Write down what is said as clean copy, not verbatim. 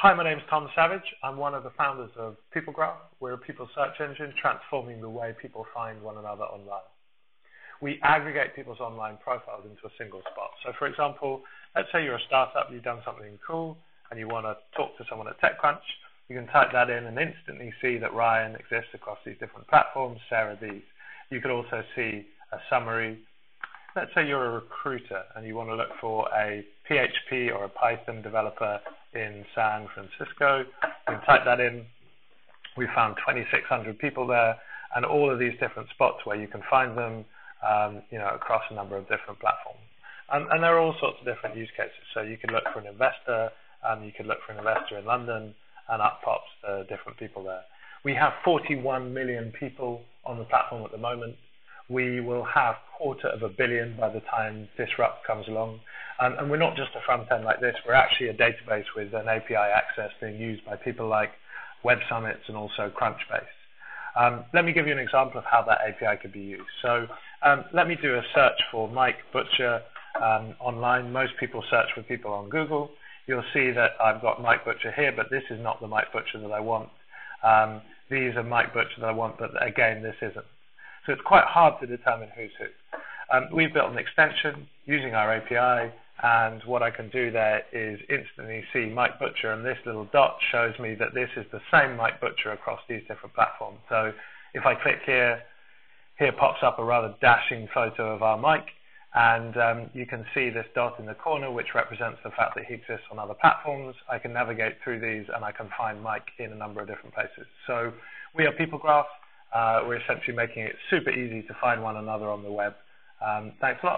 Hi, my name is Tom Savage. I'm one of the founders of PeopleGraph. We're a people search engine transforming the way people find one another online. We aggregate people's online profiles into a single spot. So for example, let's say you're a startup, you've done something cool, and you want to talk to someone at TechCrunch. You can type that in and instantly see that Ryan exists across these different platforms, Sarah these. You could also see a summary. Let's say you're a recruiter and you want to look for a PHP or a Python developer in San Francisco. You can type that in. We found 2,600 people there, and all of these different spots where you can find them, across a number of different platforms. And there are all sorts of different use cases. So you could look for an investor, you could look for an investor in London, and up pops the different people there. We have 41 million people on the platform at the moment. We will have 250 million by the time Disrupt comes along. And we're not just a front end like this, we're actually a database with an API access being used by people like Web Summits and also Crunchbase. Let me give you an example of how that API could be used. So let me do a search for Mike Butcher online. Most people search for people on Google. You'll see that I've got Mike Butcher here, but this is not the Mike Butcher that I want. These are Mike Butcher that I want, but again, this isn't. So it's quite hard to determine who's who. We've built an extension using our API, and what I can do there is instantly see Mike Butcher, and this little dot shows me that this is the same Mike Butcher across these different platforms. So if I click here, here pops up a rather dashing photo of our Mike, and you can see this dot in the corner, which represents the fact that he exists on other platforms. I can navigate through these, and I can find Mike in a number of different places. So we are PeopleGraph. We're essentially making it super easy to find one another on the web. Thanks a lot.